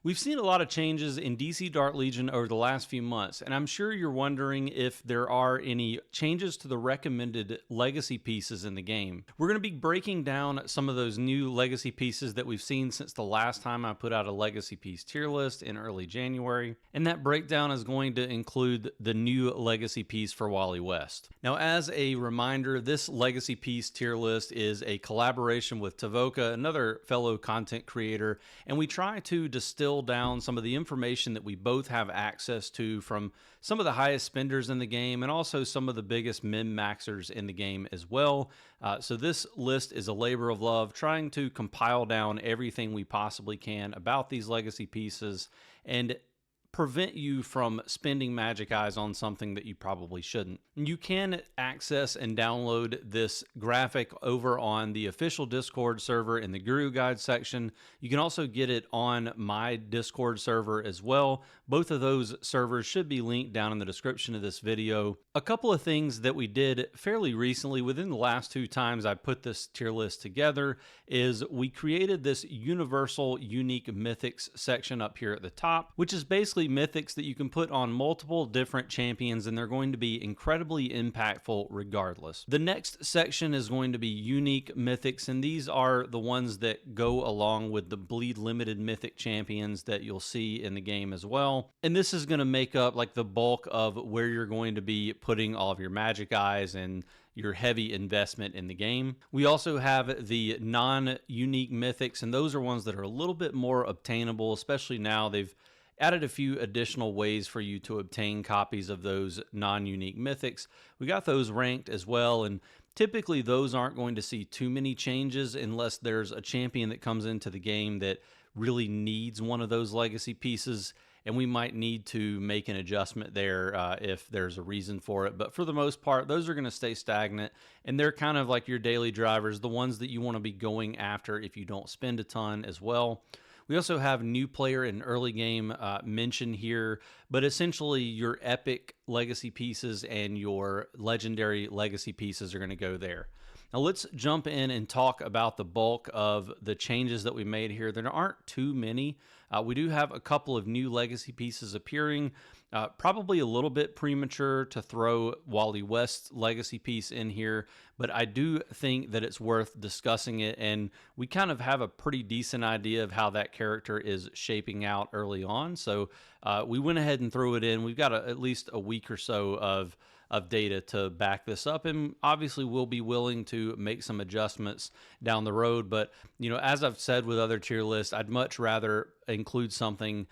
We've seen a lot of changes in DC Dark Legion over the last few months, and I'm sure you're wondering if there are any changes to the recommended legacy pieces in the game. We're going to be breaking down some of those new legacy pieces that we've seen since the last time I put out a legacy piece tier list in early January, and that breakdown is going to include the new legacy piece for Wally West. Now, as a reminder, this legacy piece tier list is a collaboration with Tavoka, another fellow content creator, and we try to distill down some of the information that we both have access to from some of the highest spenders in the game and also some of the biggest min-maxers in the game as well. So this list is a labor of love, trying to compile down everything we possibly can about these legacy pieces and prevent you from spending magic eyes on something that you probably shouldn't. You can access and download this graphic over on the official Discord server in the Guru Guide section. You can also get it on my Discord server as well. Both of those servers should be linked down in the description of this video. A couple of things that we did fairly recently within the last 2 times I put this tier list together is we created this universal unique mythics section up here at the top, which is basically mythics that you can put on multiple different champions and they're going to be incredibly impactful regardless. The next section is going to be unique mythics, and these are the ones that go along with the bleed limited mythic champions that you'll see in the game as well. And this is going to make up like the bulk of where you're going to be putting all of your magic eyes and your heavy investment in the game. We also have the non-unique mythics, and those are ones that are a little bit more obtainable, especially now they've added a few additional ways for you to obtain copies of those non-unique mythics. We got those ranked as well, and typically those aren't going to see too many changes unless there's a champion that comes into the game that really needs one of those legacy pieces, and we might need to make an adjustment there if there's a reason for it. But for the most part, those are going to stay stagnant, and they're kind of like your daily drivers, the ones that you want to be going after if you don't spend a ton as well. We also have new player and early game mentioned here, but essentially your epic legacy pieces and your legendary legacy pieces are going to go there. Now let's jump in and talk about the bulk of the changes that we made here. There aren't too many. We do have a couple of new legacy pieces appearing. Probably a little bit premature to throw Wally West's legacy piece in here, but I do think that it's worth discussing it, and we kind of have a pretty decent idea of how that character is shaping out early on. So we went ahead and threw it in. We've got at least a week or so of data to back this up, and obviously we'll be willing to make some adjustments down the road. But you know, as I've said with other tier lists, I'd much rather include something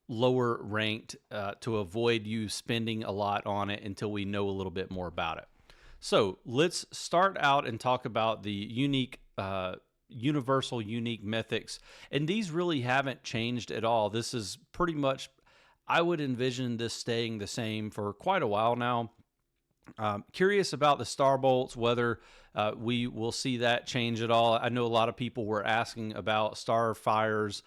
lower ranked to avoid you spending a lot on it until we know a little bit more about it. So let's start out and talk about the unique universal unique mythics, and these really haven't changed at all. This is pretty much, I would envision this staying the same for quite a while now. Curious about the Star Bolts, whether we will see that change at all. I know a lot of people were asking about Starfire's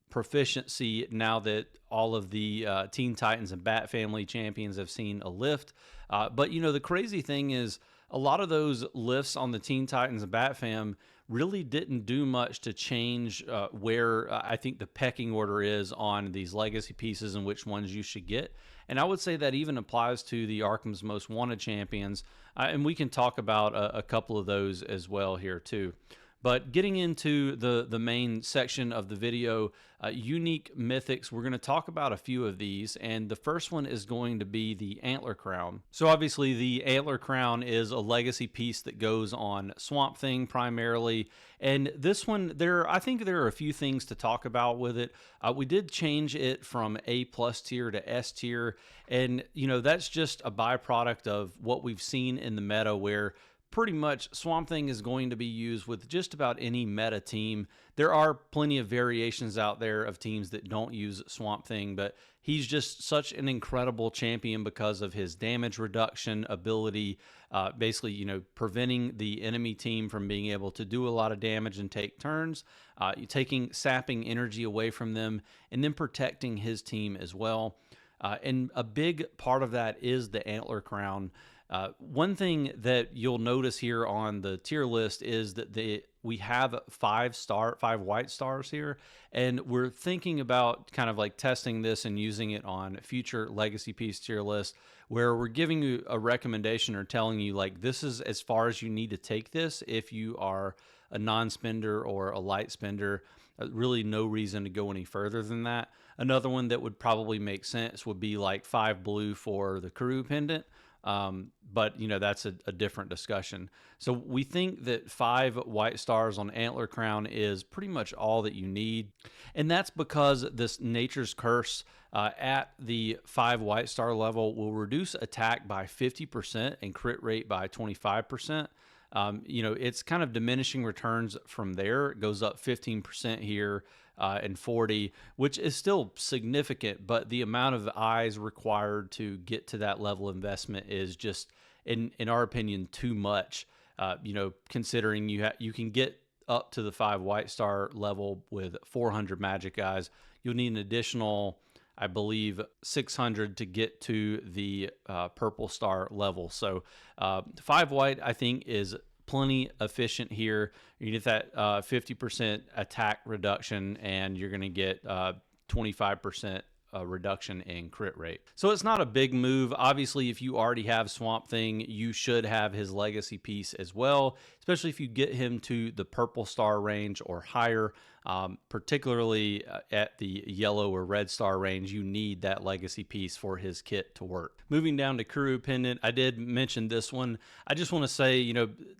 proficiency now that all of the Teen Titans and Bat Family champions have seen a lift. But you know, the crazy thing is a lot of those lifts on the Teen Titans and Bat Fam really didn't do much to change where I think the pecking order is on these legacy pieces and which ones you should get. And I would say that even applies to the Arkham's Most Wanted champions. And we can talk about a couple of those as well here too. But getting into the main section of the video, unique mythics, we're going to talk about a few of these, and the first one is going to be the Antler Crown. So obviously the Antler Crown is a legacy piece that goes on Swamp Thing primarily, and this one, I think there are a few things to talk about with it. We did change it from A+ tier to S tier, and you know, that's just a byproduct of what we've seen in the meta, where pretty much Swamp Thing is going to be used with just about any meta team. There are plenty of variations out there of teams that don't use Swamp Thing, but he's just such an incredible champion because of his damage reduction ability, basically, you know, preventing the enemy team from being able to do a lot of damage and take turns, sapping energy away from them, and then protecting his team as well. And a big part of that is the Antler Crown. One thing that you'll notice here on the tier list is that we have 5 white stars here, and we're thinking about kind of like testing this and using it on future legacy piece tier lists, where we're giving you a recommendation or telling you like this is as far as you need to take this if you are a non-spender or a light spender. Really no reason to go any further than that. Another one that would probably make sense would be like 5 blue for the Karoo pendant. But that's a different discussion. So we think that 5 white stars on Antler Crown is pretty much all that you need. And that's because this Nature's Curse at the 5 white star level will reduce attack by 50% and crit rate by 25%. It's kind of diminishing returns from there. It goes up 15% here and 40, which is still significant, but the amount of eyes required to get to that level of investment is just, in our opinion, too much. Considering you can get up to the 5 white star level with 400 magic eyes, you'll need an additional, I believe, 600 to get to the purple star level. So 5 white, I think, is plenty efficient here. You get that 50% attack reduction, and you're going to get 25% reduction in crit rate. So it's not a big move. Obviously, if you already have Swamp Thing, you should have his legacy piece as well, especially if you get him to the purple star range or higher. Particularly at the yellow or red star range, you need that legacy piece for his kit to work. Moving down to Karoo pendant, I did mention this one. I just want to say,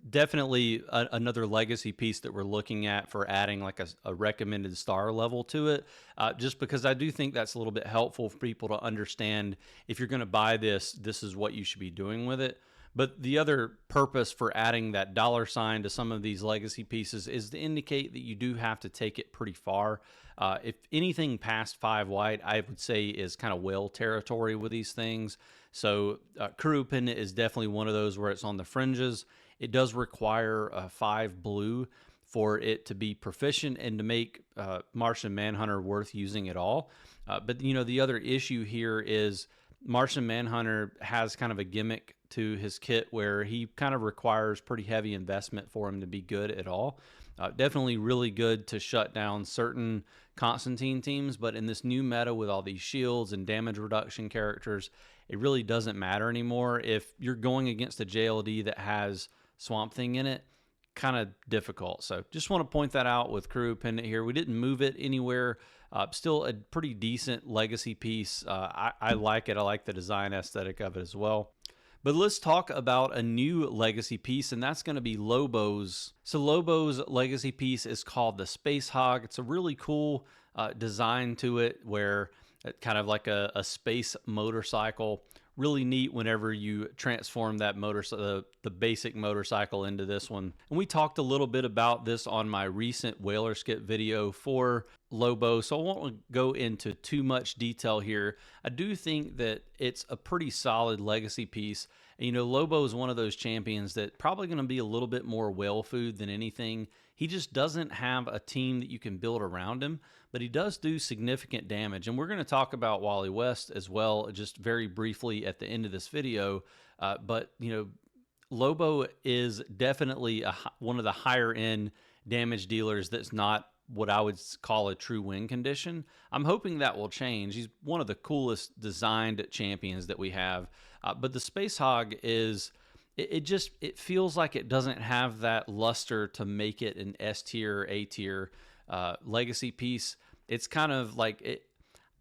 definitely another legacy piece that we're looking at for adding like a recommended star level to it, just because I do think that's a little bit helpful for people to understand if you're going to buy this, this is what you should be doing with it. But the other purpose for adding that $sign to some of these legacy pieces is to indicate that you do have to take it pretty far. If anything past 5 white, I would say is kind of whale territory with these things. So Karoo pendant is definitely one of those where it's on the fringes. It does require 5 blue for it to be proficient and to make Martian Manhunter worth using at all. But the other issue here is Martian Manhunter has kind of a gimmick to his kit where he kind of requires pretty heavy investment for him to be good at all. Definitely really good to shut down certain Constantine teams, but in this new meta with all these shields and damage reduction characters, it really doesn't matter anymore. If you're going against a JLD that has Swamp Thing in it, kind of difficult. So just want to point that out with Karoo pendant here. We didn't move it anywhere. Still a pretty decent legacy piece. I like it. I like the design aesthetic of it as well. But let's talk about a new legacy piece, and that's going to be Lobo's. So Lobo's legacy piece is called the Spacehog. It's a really cool design to it, where it kind of like a space motorcycle. Really neat whenever you transform that the basic motorcycle into this one. And we talked a little bit about this on my recent Whaler Skip video for Lobo, so I won't go into too much detail here. I do think that it's a pretty solid legacy piece. And, Lobo is one of those champions that probably going to be a little bit more whale food than anything. He just doesn't have a team that you can build around him, but he does do significant damage. And we're going to talk about Wally West as well, just very briefly at the end of this video. But Lobo is definitely one of the higher end damage dealers that's not what I would call a true win condition. I'm hoping that will change. He's one of the coolest designed champions that we have. But the Spacehog is, it feels like it doesn't have that luster to make it an S tier, A tier legacy piece. It's kind of like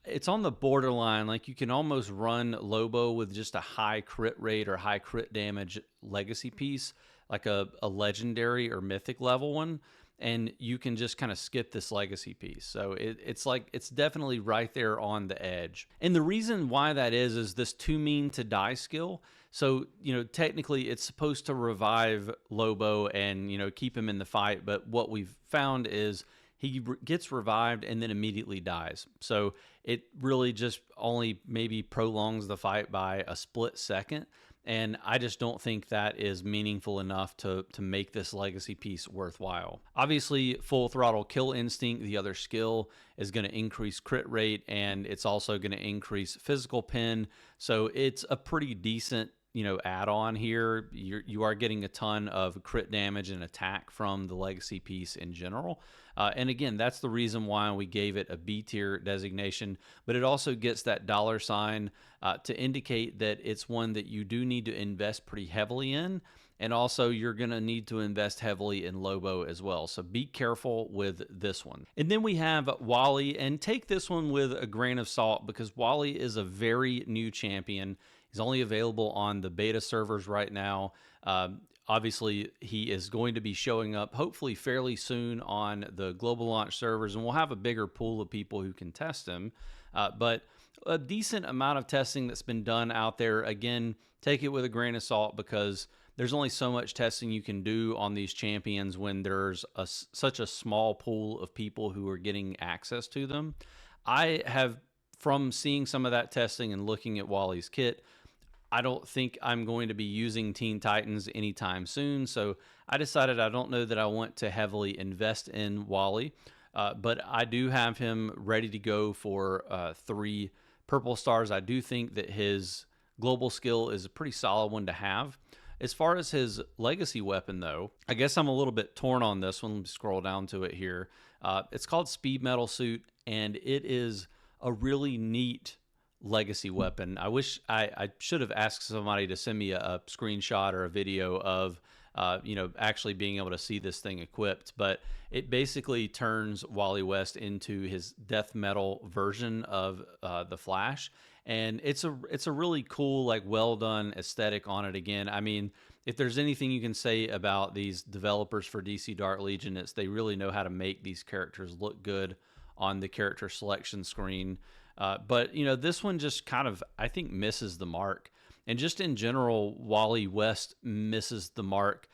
it's on the borderline. Like you can almost run Lobo with just a high crit rate or high crit damage legacy piece, like a legendary or mythic level one, and you can just kind of skip this legacy piece. So it's definitely right there on the edge. And the reason why that is this too mean to die skill. So, technically it's supposed to revive Lobo and, keep him in the fight. But what we've found is he gets revived and then immediately dies. So it really just only maybe prolongs the fight by a split second. And I just don't think that is meaningful enough to make this legacy piece worthwhile. Obviously, Full Throttle Kill Instinct, the other skill, is going to increase crit rate, and it's also going to increase physical pen. So it's a pretty decent, add-on here. You are getting a ton of crit damage and attack from the legacy piece in general. And again, that's the reason why we gave it a B tier designation, but it also gets that $sign to indicate that it's one that you do need to invest pretty heavily in. And also, you're going to need to invest heavily in Lobo as well. So be careful with this one. And then we have Wally, and take this one with a grain of salt because Wally is a very new champion. He's only available on the beta servers right now. Obviously, he is going to be showing up hopefully fairly soon on the global launch servers, and we'll have a bigger pool of people who can test him. But a decent amount of testing that's been done out there. Again, take it with a grain of salt because there's only so much testing you can do on these champions when there's such a small pool of people who are getting access to them. I have, from seeing some of that testing and looking at Wally's kit, I don't think I'm going to be using Teen Titans anytime soon. So I decided I don't know that I want to heavily invest in Wally, but I do have him ready to go for 3 purple stars. I do think that his global skill is a pretty solid one to have. As far as his legacy weapon, though, I guess I'm a little bit torn on this one. Let me scroll down to it here. It's called Speed Metal Suit, and it is a really neat legacy weapon. I wish I should have asked somebody to send me a screenshot or a video of actually being able to see this thing equipped, but it basically turns Wally West into his death metal version of the Flash. And it's a really cool, like, well done aesthetic on it. Again, I mean, if there's anything you can say about these developers for DC Dark Legion, it's they really know how to make these characters look good on the character selection screen. But this one just kind of, I think, misses the mark. And just in general, Wally West misses the mark.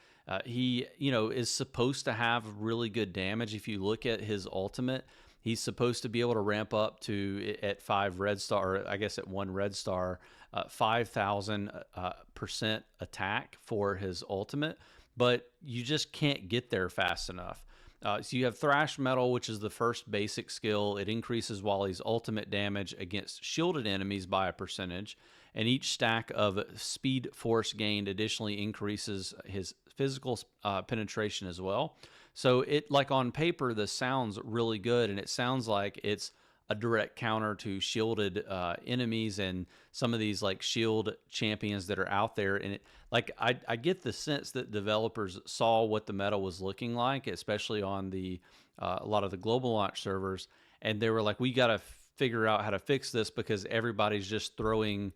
He, is supposed to have really good damage. If you look at his ultimate, he's supposed to be able to ramp up to, at 5 red star, or I guess at 1 red star, 5,000% attack for his ultimate, but you just can't get there fast enough. So you have Thrash Metal, which is the first basic skill. It increases Wally's ultimate damage against shielded enemies by a percentage, and each stack of speed force gained additionally increases his physical penetration as well. So it, like, on paper, this sounds really good, and it sounds like it's a direct counter to shielded enemies and some of these, like, shield champions that are out there. And it, like, I get the sense that developers saw what the meta was looking like, especially on the a lot of the global launch servers, and they were like, we got to figure out how to fix this because everybody's just throwing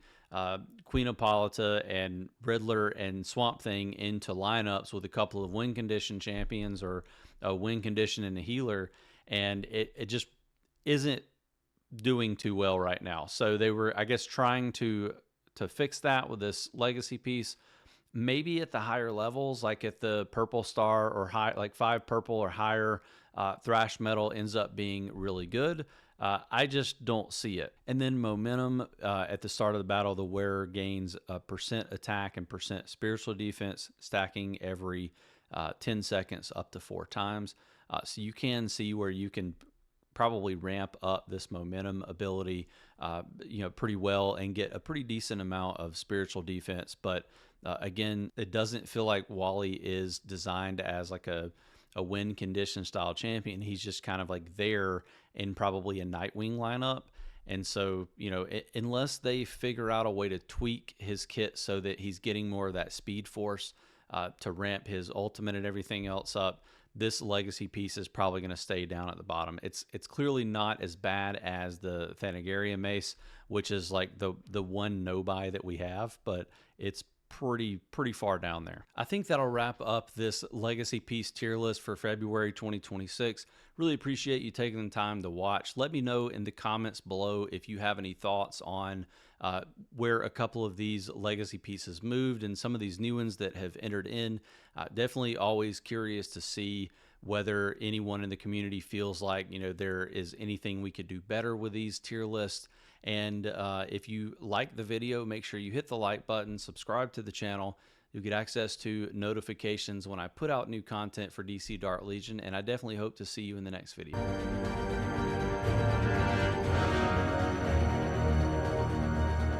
Queen Hippolyta and Riddler and Swamp Thing into lineups with a couple of win condition champions or a win condition and a healer, and it just isn't doing too well right now. So they were, I guess, trying to fix that with this legacy piece. Maybe at the higher levels, like at the purple star or high, like 5 purple or higher, Thrash Metal ends up being really good. I just don't see it. And then momentum at the start of the battle, the wearer gains a % attack and % spiritual defense, stacking every 10 seconds up to 4 times. So you can see where you can probably ramp up this momentum ability, pretty well and get a pretty decent amount of spiritual defense. But again, it doesn't feel like Wally is designed as like a win condition style champion. He's just kind of like there in probably a Nightwing lineup. And so, unless they figure out a way to tweak his kit so that he's getting more of that speed force to ramp his ultimate and everything else up, this legacy piece is probably going to stay down at the bottom. It's clearly not as bad as the Thanagarian Mace, which is like the one no-buy that we have, but it's pretty far down there. I think that'll wrap up this legacy piece tier list for February 2026. Really appreciate you taking the time to watch. Let me know in the comments below if you have any thoughts on where a couple of these legacy pieces moved and some of these new ones that have entered in. Definitely always curious to see whether anyone in the community feels like there is anything we could do better with these tier lists. And if you like the video, make sure you hit the like button, subscribe to the channel. You'll get access to notifications when I put out new content for DC Dark Legion, and I definitely hope to see you in the next video.